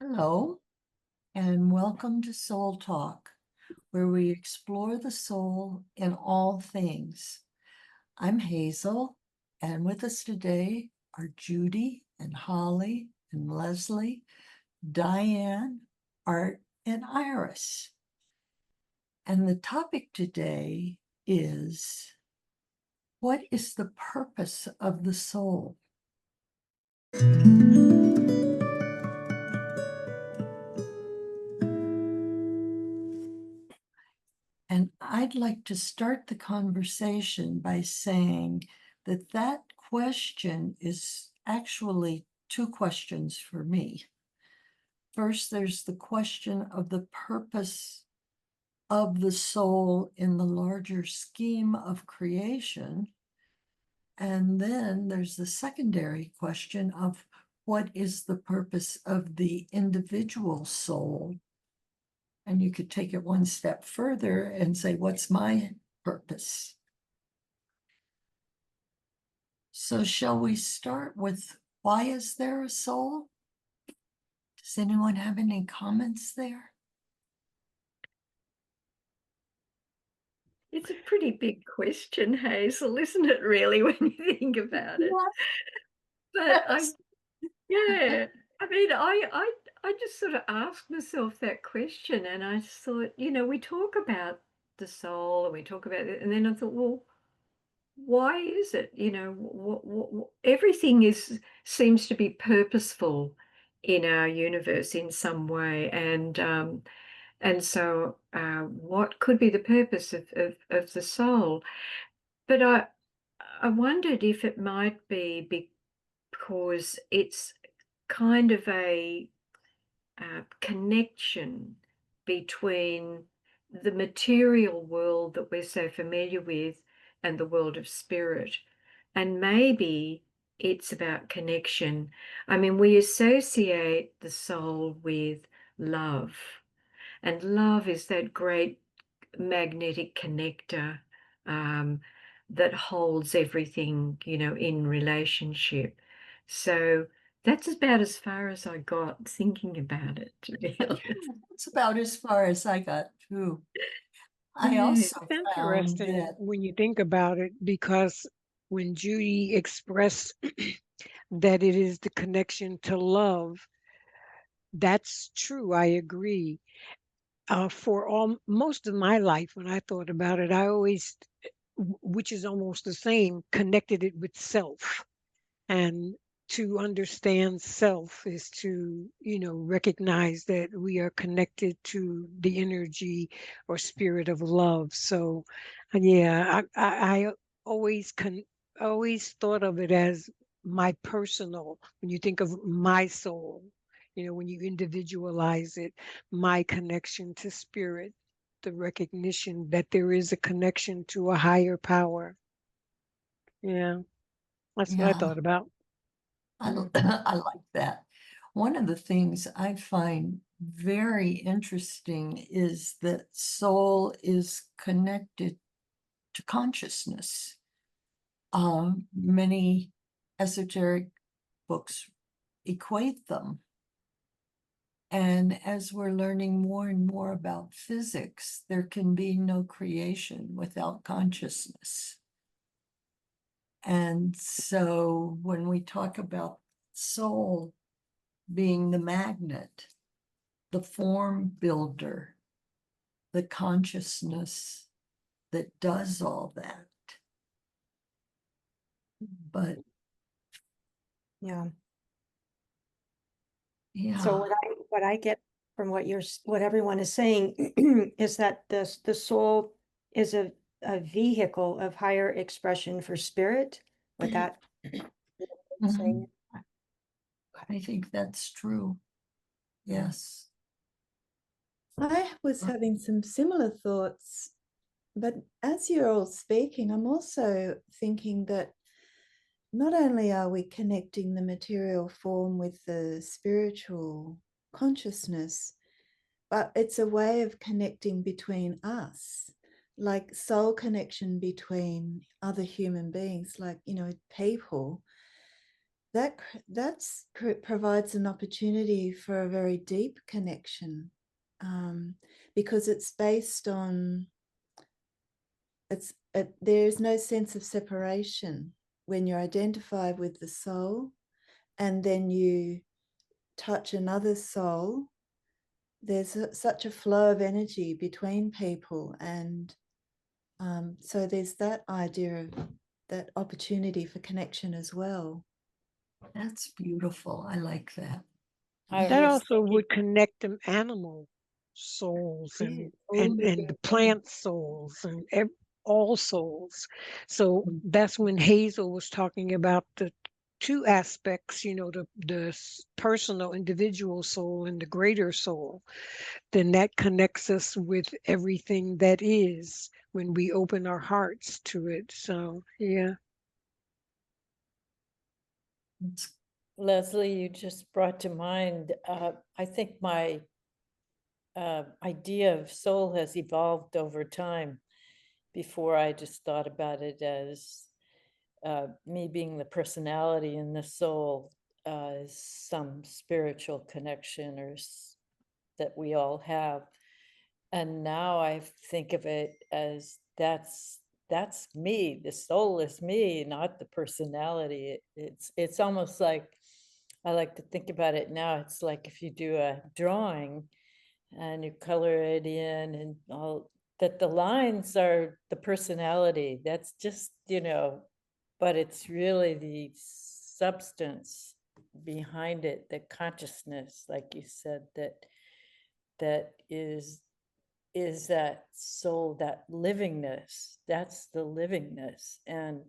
Hello, and welcome to Soul Talk, where we explore the soul in all things. I'm Hazel, and with us today are Judy and Holly and Leslie, Diane, Art, and Iris. And the topic today is, what is the purpose of the soul? And I'd like to start the conversation by saying that question is actually two questions for me. First, there's the question of the purpose of the soul in the larger scheme of creation. And then there's the secondary question of what is the purpose of the individual soul. And you could take it one step further and say, what's my purpose? So shall we start with, why is there a soul? Does anyone have any comments there? It's a pretty big question, Hazel, isn't it, really, when you think about it? But Yes. yeah, I mean, I just sort of asked myself that question, and I just thought, we talk about the soul and we talk about it, and then I thought, well, why is it? Everything seems to be purposeful in our universe in some way, and so what could be the purpose of the soul? But I wondered if it might be because it's kind of a connection between the material world that we're so familiar with and the world of spirit. And maybe it's about connection. I mean, we associate the soul with love, and love is that great magnetic connector um, that holds everything, in relationship. So that's about as far as I got thinking about it, to be honest. That's about as far as I got too. I Yeah. also It's found interesting that, when you think about it because when Judy expressed that it is the connection to love, that's true. I agree. For all most of my life, when I thought about it, I always, which is almost the same, connected it with self. And to understand self is to, recognize that we are connected to the energy or spirit of love. So, yeah, I always thought of it as my personal, when you think of my soul, when you individualize it, my connection to spirit, the recognition that there is a connection to a higher power. Yeah, that's what I yeah, thought about. I like that. One of the things I find very interesting is that soul is connected to consciousness. Many esoteric books equate them. And as we're learning more and more about physics, there can be no creation without consciousness. And so when we talk about soul being the magnet, the form builder, the consciousness that does all that. But Yeah. So yeah, what I get from what everyone is saying is that the soul is a vehicle of higher expression for spirit. With that mhm, saying, I think that's true. Yes. I was having some similar thoughts, but as you're all speaking, I'm also thinking that not only are we connecting the material form with the spiritual consciousness, but it's a way of connecting between us, like soul connection between other human beings, like, people. provides an opportunity for a very deep connection, because it's based on there's no sense of separation when you identify with the soul and then you touch another soul. There's such a flow of energy between people, and so there's that idea of that opportunity for connection as well. That's beautiful. I like that. I That was also thinking, would connect them animal souls Yeah, and totally. the plant souls and all souls. So Mm. that's when Hazel was talking about the two aspects, the personal individual soul and the greater soul. Then that connects us with everything that is when we open our hearts to it. So yeah. It's- Leslie, you just brought to mind, I think my idea of soul has evolved over time. Before I just thought about it as me being the personality and the soul is some spiritual connection that we all have. And now I think of it as that's me. The soul is me, not the personality. It's almost like, I like to think about it now. It's like if you do a drawing and you color it in and all that, the lines are the personality. That's just, but it's really the substance behind it, the consciousness, like you said, that is that soul, that livingness. That's the livingness. And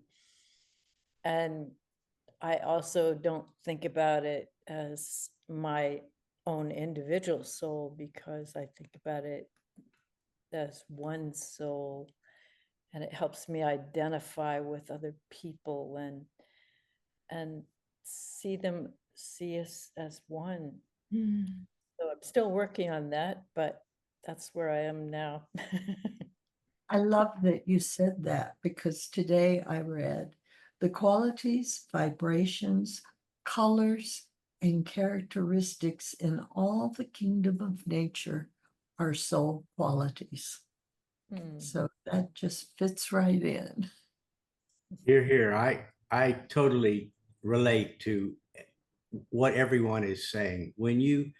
I also don't think about it as my own individual soul, because I think about it as one soul, and it helps me identify with other people and see us as one. Mm. So I'm still working on that, but that's where I am now. I love that you said that, because today I read the qualities, vibrations, colors, and characteristics in all the kingdom of nature are soul qualities. Hmm. So that just fits right in. Here. I totally relate to what everyone is saying. When you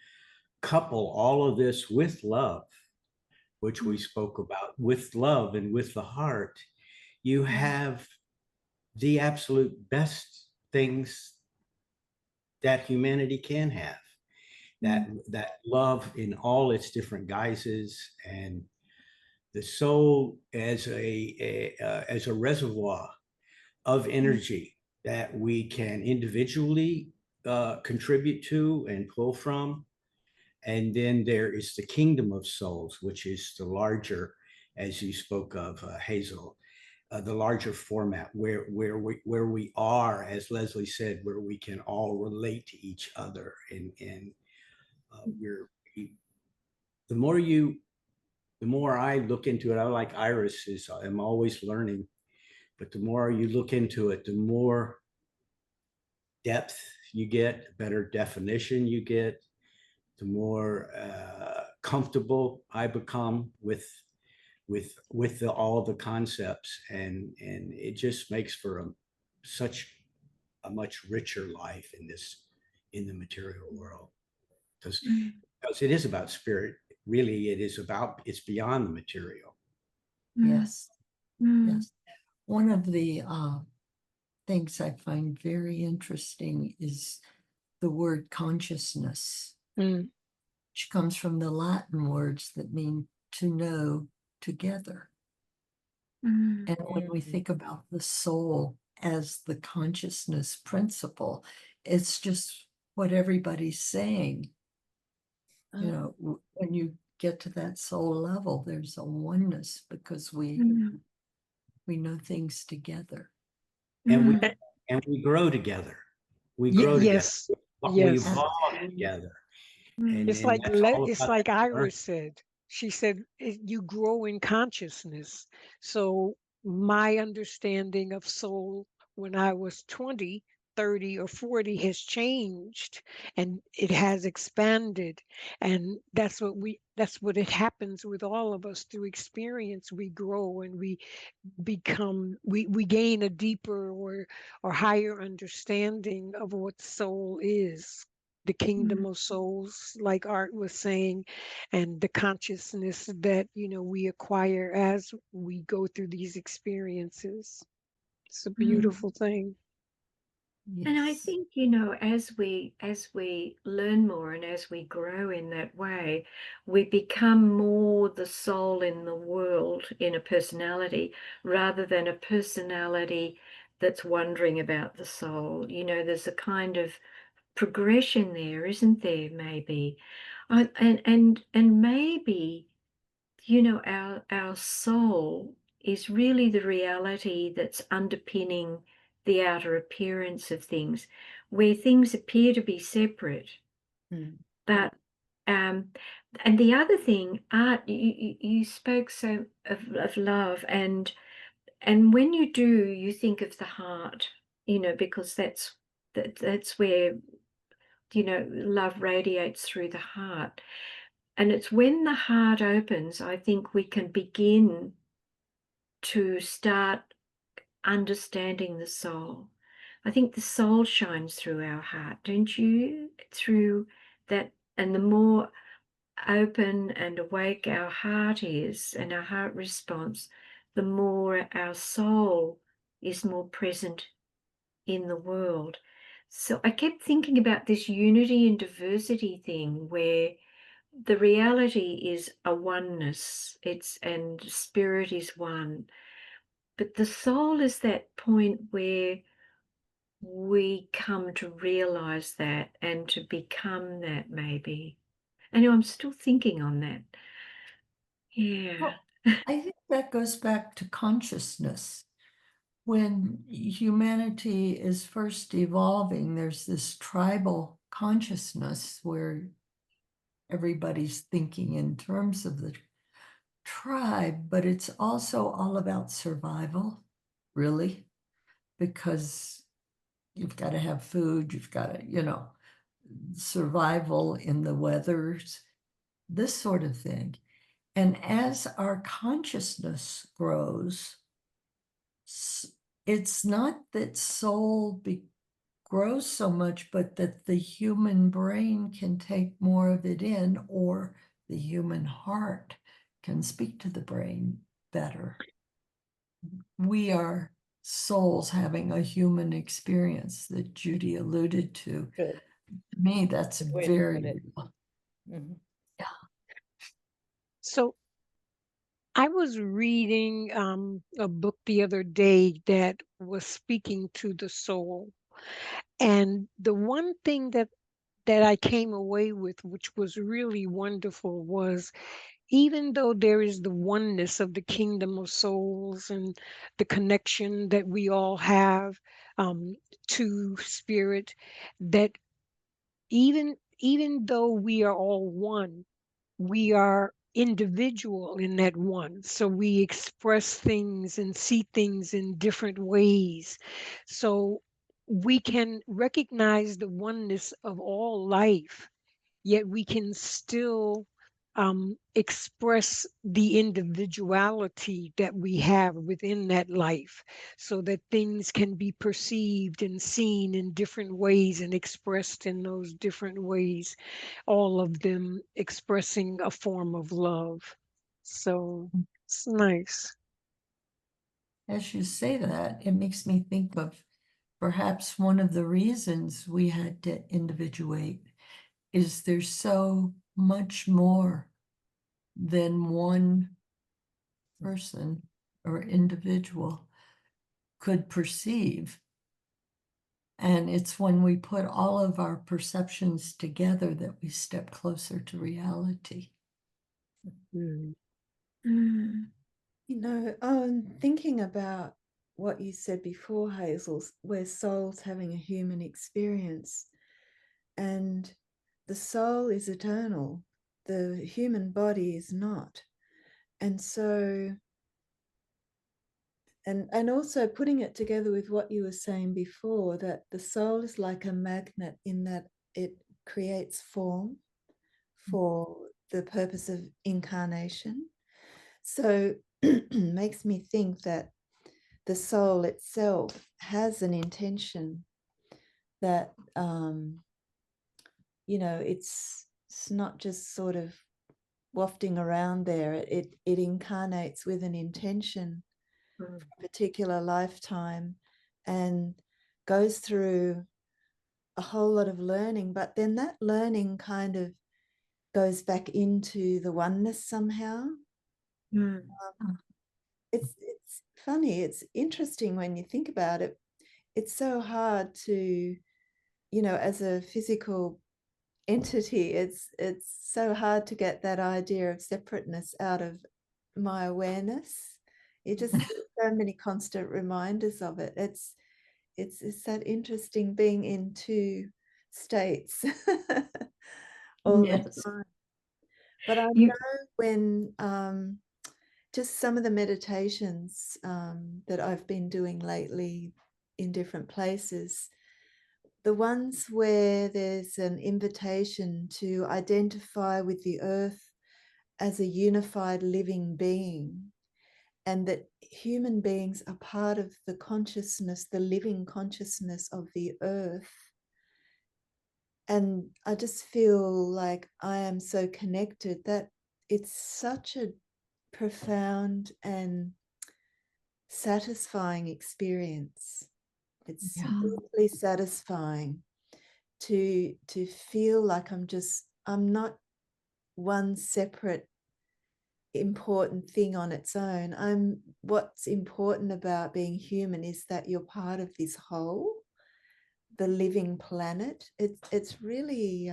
couple all of this with love, which we spoke about, with love and with the heart, you have the absolute best things that humanity can have. That love in all its different guises, and the soul as a reservoir of energy that we can individually contribute to and pull from. And then there is the kingdom of souls, which is the larger, as you spoke of, Hazel, the larger format where we are, as Leslie said, where we can all relate to each other, and we're the more you the more I look into it. I like Iris is I'm always learning, but the more you look into it, the more depth you get, better definition you get, the more comfortable I become with all the concepts, and it just makes for such a much richer life in the material world, because it is about spirit. Really, it's beyond the material. Yes, yes. One of the things I find very interesting is the word consciousness, Mm. which comes from the Latin words that mean to know together. And when we think about the soul as the consciousness principle, it's just what everybody's saying. You know, when you get to that soul level, there's a oneness, because we know things together. And we grow together. We grow together. Yes. We Yes. evolve Absolutely. together. It's And like that's all it's about like that learning. Iris said. She said you grow in consciousness. So my understanding of soul when I was 20, 30 or 40 has changed and it has expanded. And that's what it happens with all of us through experience. We grow and we gain a deeper or higher understanding of what soul is, the kingdom of souls, like Art was saying, and the consciousness that we acquire as we go through these experiences. It's a beautiful thing. And I Yes. think, as we learn more and as we grow in that way, we become more the soul in the world in a personality rather than a personality that's wondering about the soul. There's a kind of progression there, isn't there? Maybe, and maybe, our soul is really the reality that's underpinning the outer appearance of things, where things appear to be separate. But and the other thing, Art, you spoke so of love, and when you do, you think of the heart, because that's where love radiates through the heart. And it's when the heart opens, I think we can begin to start understanding the soul. I think the soul shines through our heart, don't you? Through that, and the more open and awake our heart is and our heart response, the more our soul is more present in the world. So I kept thinking about this unity and diversity thing where the reality is a oneness, and spirit is one. But the soul is that point where we come to realize that and to become that, maybe. I know I'm still thinking on that. Yeah. Well, I think that goes back to consciousness. When humanity is first evolving, there's this tribal consciousness where everybody's thinking in terms of the tribe, but it's also all about survival, really, because you've got to have food, you've got to, survival in the weathers, this sort of thing. And as our consciousness grows, it's not that soul grows so much, but that the human brain can take more of it in, or the human heart can speak to the brain better. We are souls having a human experience that Judy alluded to. Good. To me, that's Good way to very put it. real. Mhm. So I was reading a book the other day that was speaking to the soul. And the one thing that I came away with, which was really wonderful, was even though there is the oneness of the kingdom of souls and the connection that we all have to spirit, that even though we are all one, we are individual in that one. So we express things and see things in different ways. So we can recognize the oneness of all life, yet we can still express the individuality that we have within that life, so that things can be perceived and seen in different ways and expressed in those different ways, all of them expressing a form of love. So it's nice. As you say that, it makes me think of perhaps one of the reasons we had to individuate is there's so much more than one person or individual could perceive. And it's when we put all of our perceptions together that we step closer to reality. Mm. I'm thinking about what you said before, Hazel, where soul's having a human experience, and the soul is eternal, the human body is not. And so and also putting it together with what you were saying before, that the soul is like a magnet in that it creates form for the purpose of incarnation. So makes me think that the soul itself has an intention that it's not just sort of wafting around there. It incarnates with an intention for a particular lifetime and goes through a whole lot of learning, but then that learning kind of goes back into the oneness somehow. It's funny, it's interesting when you think about it. It's so hard to, as a physical entity, it's so hard to get that idea of separateness out of my awareness. It just so many constant reminders of it. It's that interesting being in two states all the Yes. time. But I You- know when just some of the meditations that I've been doing lately in different places, the ones where there's an invitation to identify with the earth as a unified living being, and that human beings are part of the consciousness, the living consciousness of the earth. And I just feel like I am so connected, that it's such a profound and satisfying experience. It's Yeah. deeply satisfying to feel like I'm not one separate important thing on its own. What's important about being human is that you're part of this whole, the living planet. It's really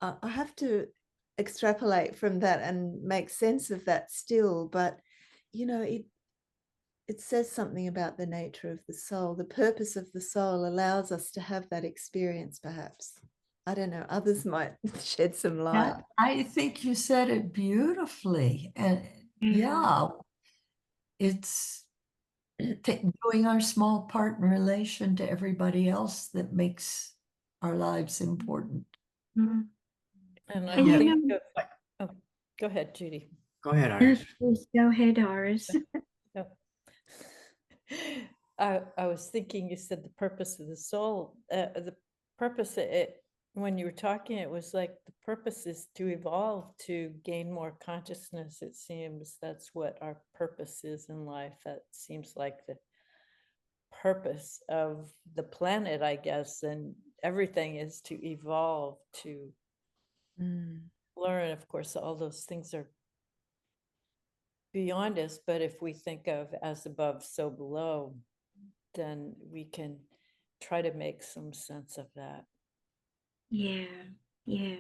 I have to extrapolate from that and make sense of that still, but it says something about the nature of the soul. The purpose of the soul allows us to have that experience, perhaps. I don't know, others might shed some light. Yeah, I think you said it beautifully. And yeah, it's doing our small part in relation to everybody else that makes our lives important. Mm. And I And you think know, oh, go ahead, Judy. Go ahead, Iris. please go ahead, Iris. Oh. I was thinking, you said the purpose of the soul, the purpose when you were talking, it was like the purpose is to evolve, to gain more consciousness. It seems that's what our purpose is in life. That seems like the purpose of the planet, I guess, and everything is to evolve, to learn. Of course, all those things are beyond us, but if we think of as above, so below, then we can try to make some sense of that. Yeah, yeah.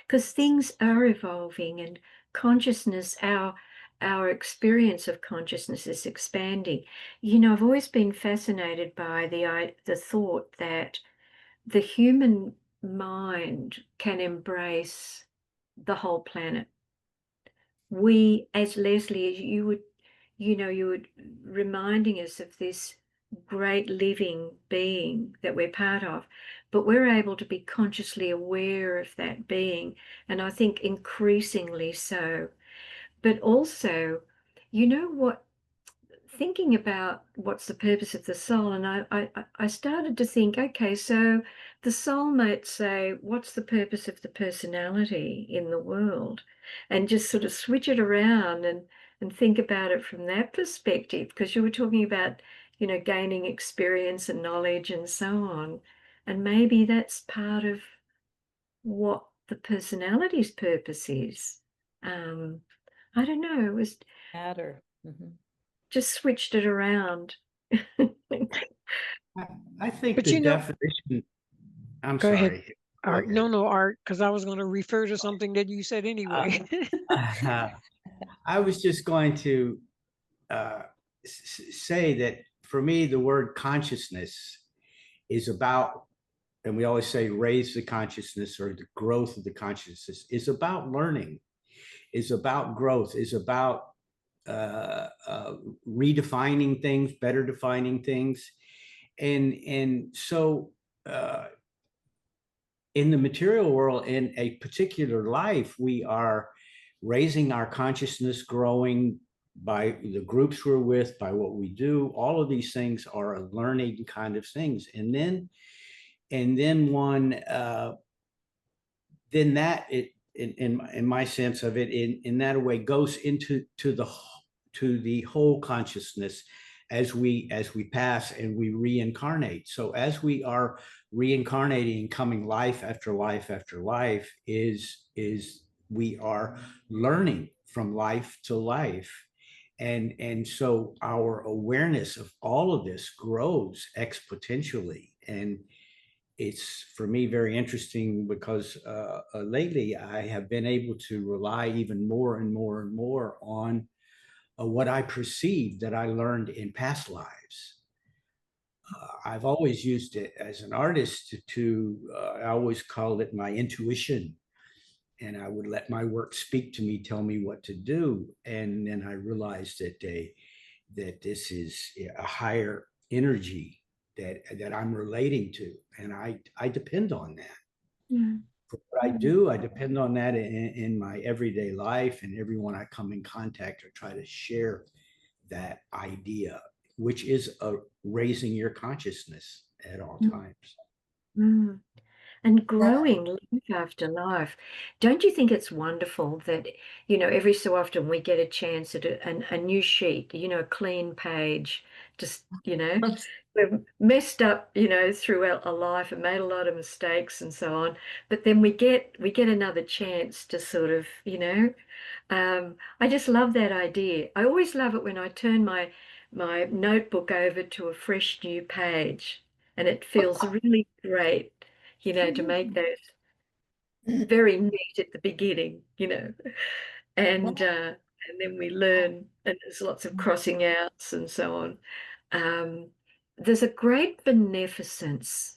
Because things are evolving and consciousness, our experience of consciousness is expanding. I've always been fascinated by the thought that the human mind can embrace the whole planet. We, as Leslie, as you were reminding us of this great living being that we're part of, but we're able to be consciously aware of that being, and I think increasingly so. But also, what, thinking about what's the purpose of the soul, and I started to think, okay, so the soul might say, what's the purpose of the personality in the world? And just sort of switch it around and think about it from that perspective, because you were talking about, gaining experience and knowledge and so on. And maybe that's part of what the personality's purpose is. I don't know, it was Matter. Mm-hmm. just switched it around. I think But the definition, I'm go ahead. sorry. Go Art, ahead. no, Art, because I was going to refer to something that you said anyway. I was just going to say that for me, the word consciousness is about, and we always say raise the consciousness or the growth of the consciousness, is about learning, is about growth, is about redefining things, better defining things. And so in the material world, in a particular life, we are raising our consciousness, growing by the groups we're with, by what we do. All of these things are a learning kind of things. And then one, then that it, in my sense of it, in that way, goes into the whole consciousness as we pass and we reincarnate. So as we are reincarnating, coming life after life after life, is we are learning from life to life. And so our awareness of all of this grows exponentially. And it's, for me, very interesting because lately I have been able to rely even more and more and more on what I perceived that I learned in past lives. I've always used it as an artist I always called it my intuition. And I would let my work speak to me, tell me what to do. And then I realized that this is a higher energy that I'm relating to. And I depend on that. Yeah. For what I do, I depend on that in my everyday life, and everyone I come in contact or try to share that idea, which is raising your consciousness at all times. Mm. And growing life after life. Don't you think it's wonderful that, every so often we get a chance at a new sheet, a clean page, just, we've messed up, throughout our life and made a lot of mistakes and so on. But then we get another chance to sort of, I just love that idea. I always love it when I turn my notebook over to a fresh new page, and it feels really great, to make those very neat at the beginning, and then we learn, and there's lots of crossing outs and so on. There's a great beneficence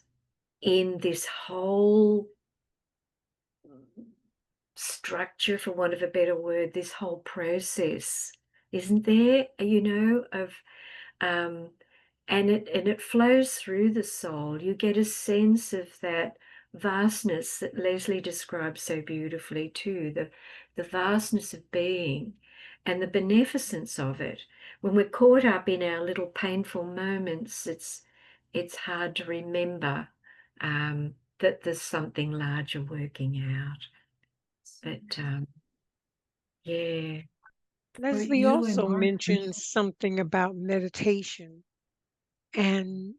in this whole structure, for want of a better word, this whole process, isn't there? And it flows through the soul. You get a sense of that vastness that Leslie describes so beautifully too, the vastness of being and the beneficence of it. When we're caught up in our little painful moments, it's hard to remember that there's something larger working out. But yeah. Leslie you also and mentioned something about meditation, and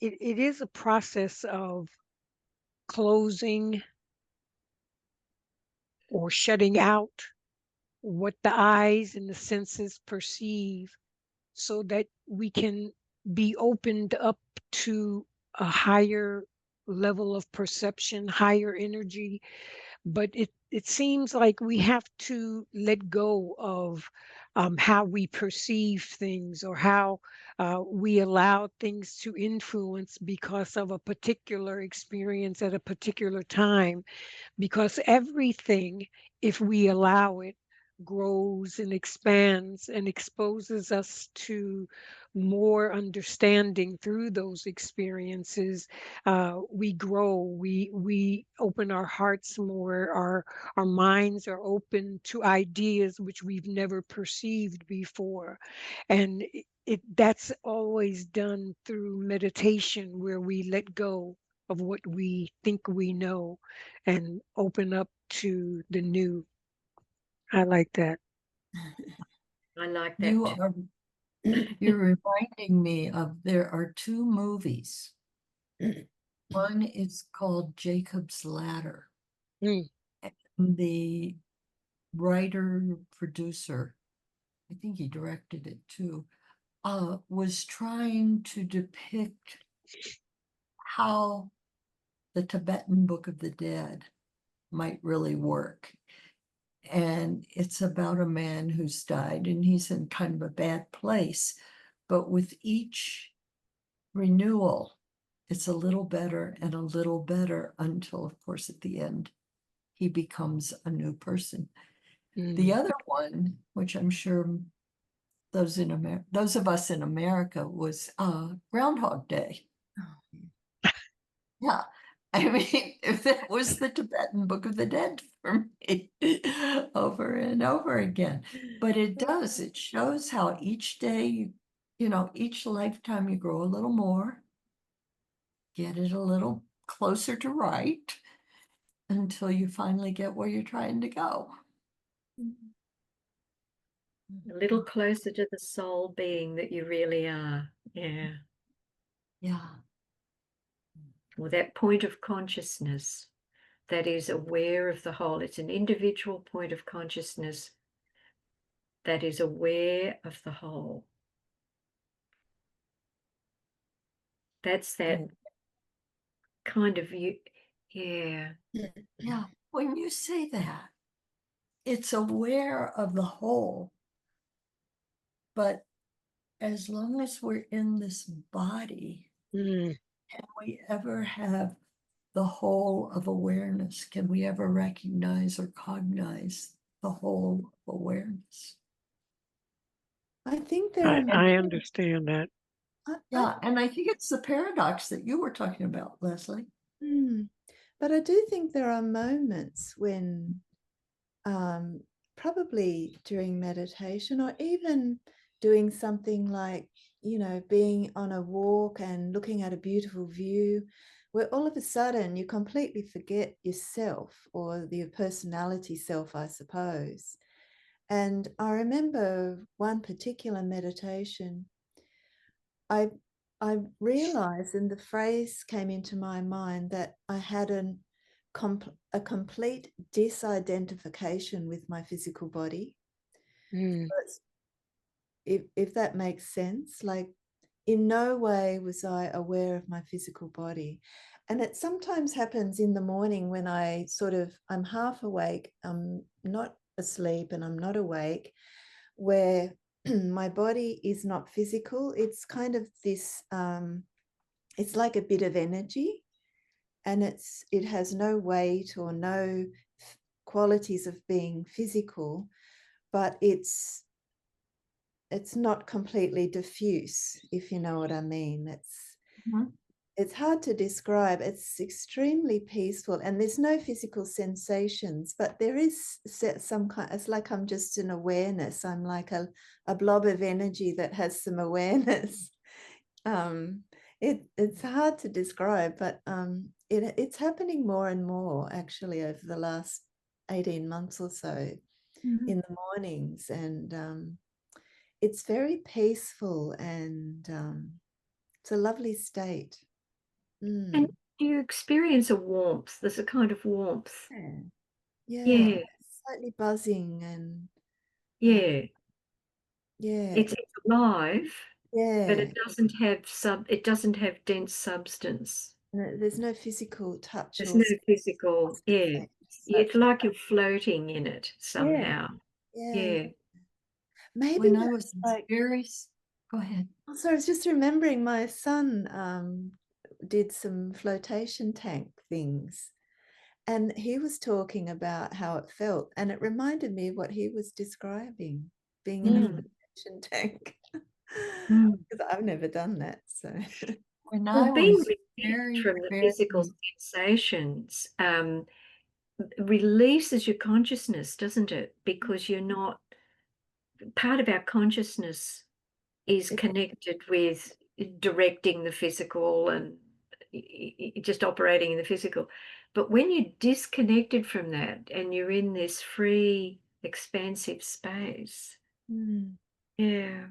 it is a process of closing or shutting out what the eyes and the senses perceive so that we can be opened up to a higher level of perception, higher energy. But it seems like we have to let go of how we perceive things, or how we allow things to influence because of a particular experience at a particular time, because everything, if we allow it, grows and expands and exposes us to more understanding through those experiences. We grow, we open our hearts more, our minds are open to ideas which we've never perceived before. And that's always done through meditation, where we let go of what we think we know and open up to the new. I like that. I like that You too. are, you're reminding me of, there are two movies. One is called Jacob's Ladder. Mm. And the writer, producer, I think he directed it too, was trying to depict how the Tibetan Book of the Dead might really work. And it's about a man who's died and he's in kind of a bad place. But with each renewal, it's a little better and a little better until, of course, at the end, he becomes a new person. The Mm. other one, which I'm sure those of us in America was Groundhog Day. Yeah. I mean, if that was the Tibetan Book of the Dead for me over and over again. But it does, it shows how each day, each lifetime you grow a little more, get it a little closer to right until you finally get where you're trying to go. A little closer to the soul being that you really are. Yeah. Yeah. Or that point of consciousness that is aware of the whole. It's an individual point of consciousness that is aware of the whole. That's that And kind of you. Yeah. Yeah. When you say that, it's aware of the whole. But as long as we're in this body, Mm. can we ever have the whole of awareness? Can we ever recognize or cognize the whole of awareness? I think there are I understand that. Yeah, and I think it's the paradox that you were talking about, Leslie. But I do think there are moments when probably during meditation or even doing something like, being on a walk and looking at a beautiful view, where all of a sudden you completely forget yourself or your personality self, I suppose. And I remember one particular meditation, I realized, and the phrase came into my mind, that I had a complete disidentification with my physical body. Mm. If that makes sense, like in no way was I aware of my physical body. And it sometimes happens in the morning when I'm half awake, I'm not asleep and I'm not awake, where my body is not physical. It's kind of this, it's like a bit of energy, and it has no weight or no qualities of being physical, but it's not completely diffuse, if you know what I mean. It's hard to describe. It's extremely peaceful, and there's no physical sensations, but there is some kind, it's like I'm just an awareness. I'm like a blob of energy that has some awareness. It's hard to describe, but it's happening more and more actually over the last 18 months or so in the mornings, and it's very peaceful, and it's a lovely state. And you experience a warmth. There's a kind of warmth. Yeah, slightly buzzing, and Yeah. yeah, It's alive, but yeah. it doesn't have dense substance. There's no physical touch. There's or no physical, yeah. It's such. like you're floating in it somehow. Yeah. Maybe When I that's was like, go ahead. so I was just remembering my son did some flotation tank things, and he was talking about how it felt, and it reminded me of what he was describing, being in a flotation tank. Because I've never done that, so. When I Well, being was released from the physical sensations releases your consciousness, doesn't it? Because you're not, part of our consciousness is connected with directing the physical and just operating in the physical. But when you're disconnected from that and you're in this free, expansive space, yeah.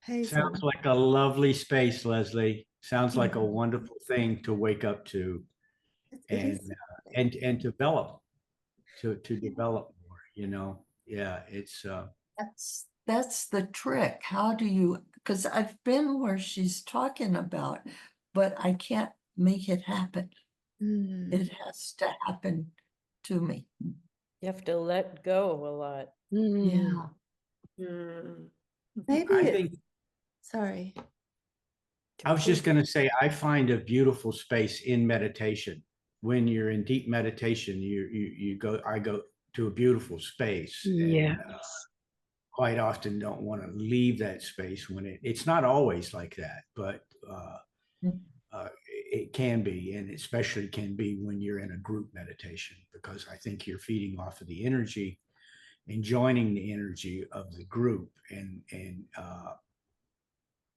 Hazel. Sounds like a lovely space, Leslie. Sounds like a wonderful thing to wake up to and develop to develop more, Yeah, it's that's the trick. How do you, because I've been where she's talking about, but I can't make it happen. It has to happen to me. you have to let go a lot. Yeah. Maybe I think sorry. I was just going to say, I find a beautiful space in meditation. When you're in deep meditation, I go to a beautiful space. Yeah. quite often don't want to leave that space when it's not always like that, but Mm. it can be, and especially can be when you're in a group meditation, because I think you're feeding off of the energy and joining the energy of the group, and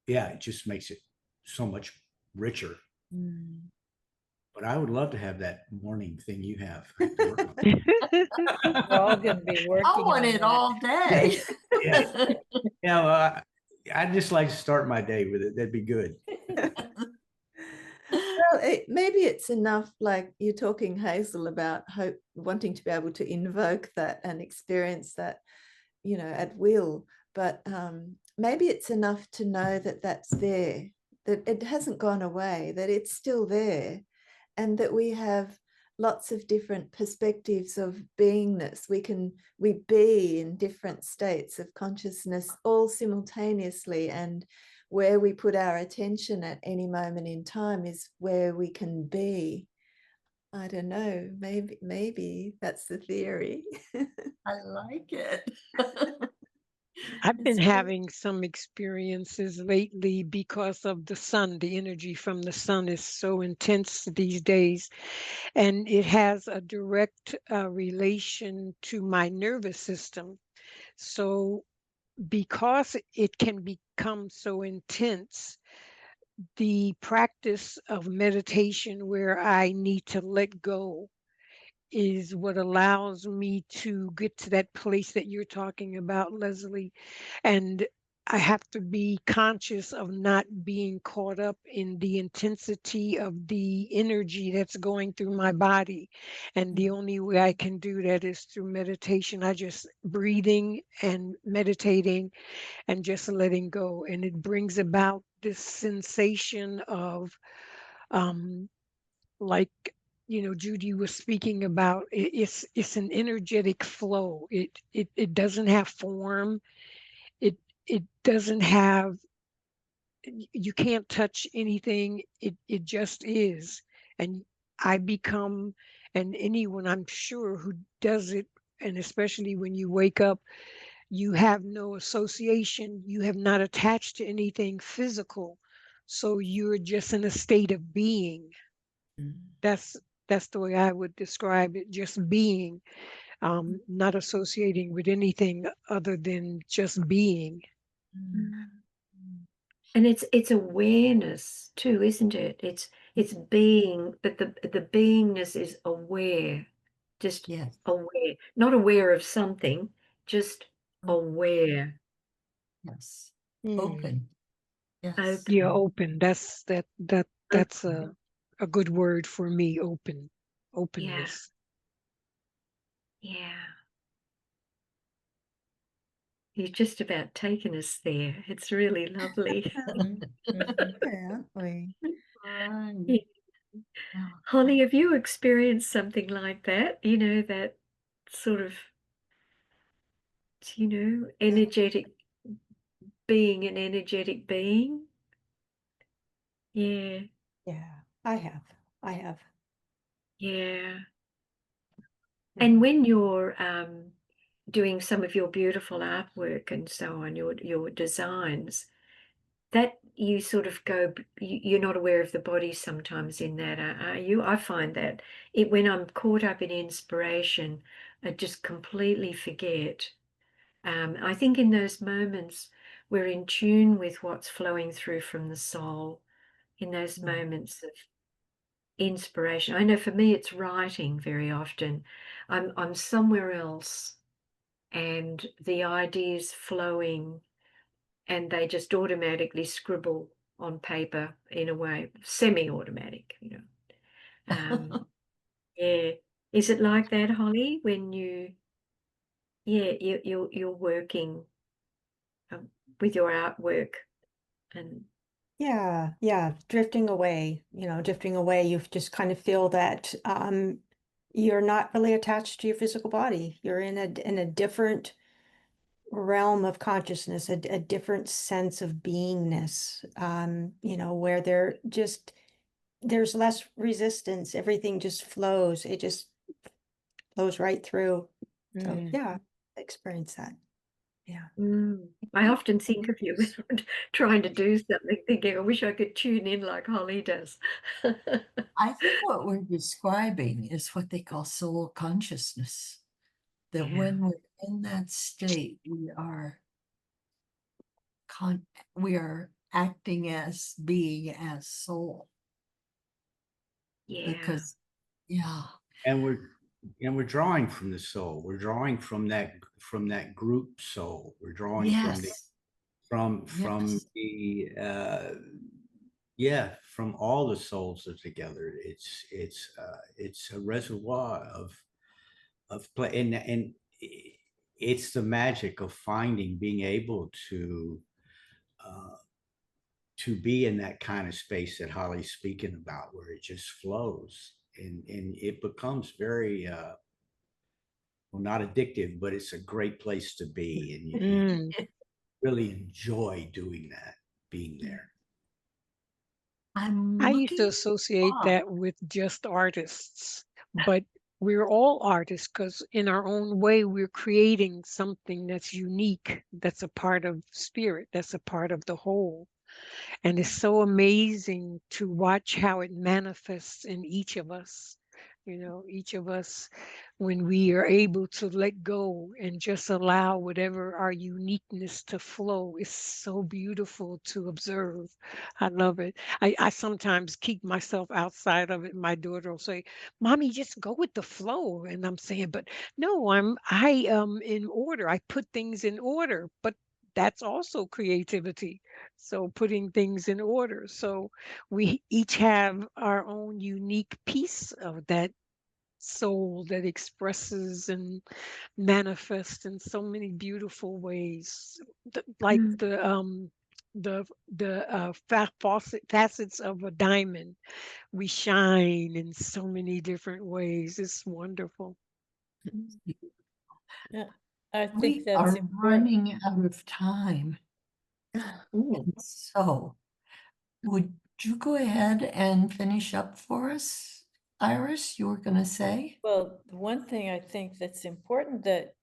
yeah, it just makes it so much richer. Mm. But I would love to have that morning thing you have. I have to work on it. We're all going to be I working want on it that. all day. Yeah. Yeah, well, I'd just like to start my day with it. That'd be good. Well, maybe it's enough, like you're talking, Hazel, about hope, wanting to be able to invoke that and experience that, you know, at will. But maybe it's enough to know that that's there, that it hasn't gone away, that it's still there, and that we have lots of different perspectives of beingness. We be in different states of consciousness all simultaneously, and where we put our attention at any moment in time is where we can be. I don't know, maybe that's the theory. I like it. I've been It's very- having some experiences lately because of the sun. The energy from the sun is so intense these days, and it has a direct relation to my nervous system. So, because it can become so intense, the practice of meditation where I need to let go is what allows me to get to that place that you're talking about, Leslie. And I have to be conscious of not being caught up in the intensity of the energy that's going through my body. And the only way I can do that is through meditation. I just breathing and meditating and just letting go. And it brings about this sensation of, um, like, Judy was speaking about, it's an energetic flow. It doesn't have form. It doesn't have, you can't touch anything. It just is. And I become, and anyone I'm sure who does it, and especially when you wake up, you have no association. You have not attached to anything physical. So you're just in a state of being. That's that's the way I would describe it, just being, not associating with anything other than just being. And it's awareness too, isn't it? It's being, but the beingness is aware, just Yes. aware, not aware of something, just Mm. aware. Yes. Mm. Open. Yes. Open. Yeah, open. That's a good word for me, open. Openness. Yeah. You've just about taken us there. It's really lovely. Yeah, aren't we? Right. Yeah. Yeah. Holly, have you experienced something like that? You know, that sort of, energetic being an energetic being? Yeah, Yeah, I have. I have. yeah. And when you're doing some of your beautiful artwork and so on, your designs, that you sort of go, you're not aware of the body sometimes in that, are you? I find that when I'm caught up in inspiration, I just completely forget. I think in those moments, we're in tune with what's flowing through from the soul, in those moments of inspiration. I know for me, it's writing very often. I'm somewhere else and the ideas flowing and they just automatically scribble on paper in a way, semi-automatic, Yeah. Is it like that, Holly, when you're working with your artwork and Yeah, drifting away, drifting away. You just kind of feel that you're not really attached to your physical body. You're in a different realm of consciousness, a different sense of beingness, where there's less resistance. Everything just flows. It just flows right through. So Mm. yeah, I experienced that. Yeah. I often think of you trying to do something, thinking, I wish I could tune in like Holly does. I think what we're describing is what they call soul consciousness. That Yeah. when we're in that state, we are acting as being as soul. Yeah. Because, yeah, And we're drawing from the soul. We're drawing from that group soul. We're drawing from yes, from yes. the yeah, from all the souls that are together. It's a reservoir of play, and it's the magic of finding, being able uh to be in that kind of space that Holly's speaking about, where it just flows, and it becomes very well, not addictive, but it's a great place to be, and you Mm. really enjoy doing that, being there. I'm I used to looking associate up. that with just artists, but we're all artists because in our own way, we're creating something that's unique, that's a part of spirit, that's a part of the whole. And it's so amazing to watch how it manifests in each of us. You know, each of us, when we are able to let go and just allow whatever our uniqueness to flow, is so beautiful to observe. I love it. I sometimes keep myself outside of it. My daughter will say, "Mommy, just go with the flow." And I'm saying, but no, I in order. I put things in order, but that's also creativity. So putting things in order. So we each have our own unique piece of that soul that expresses and manifests in so many beautiful ways. Like Mm. facets of a diamond. We shine in so many different ways. It's wonderful. Yeah, I think We that's are important. running out of time. And so, would you go ahead and finish up for us, Iris? You were going to say? Well, the one thing I think that's important that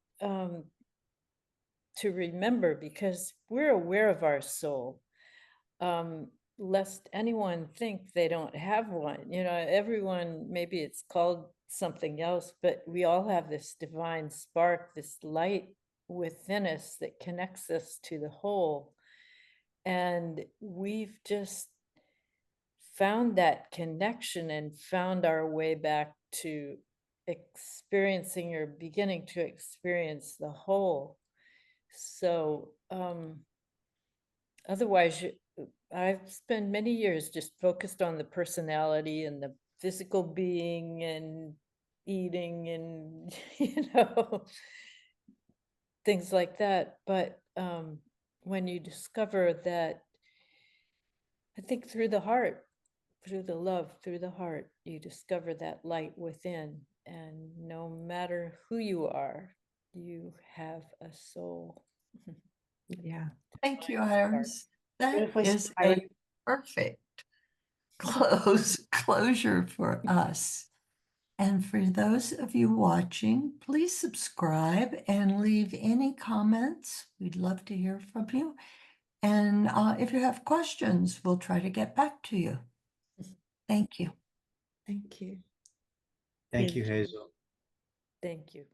to remember, because we're aware of our soul, lest anyone think they don't have one. You know, everyone, maybe it's called something else, but we all have this divine spark, this light within us that connects us to the whole. And we've just found that connection and found our way back to experiencing or beginning to experience the whole. So otherwise, I've spent many years just focused on the personality and the physical being and eating and, things like that. But when you discover that, I think through the heart, through the love, through the heart, you discover that light within. And no matter who you are, you have a soul. Yeah. Thank you, Divine spark. Iris. That Beautifully is said, Iris. a perfect closure for us. And for those of you watching, please subscribe and leave any comments. We'd love to hear from you. And if you have questions, we'll try to get back to you. Thank you. Thank you. Thank you, Hazel. Thank you.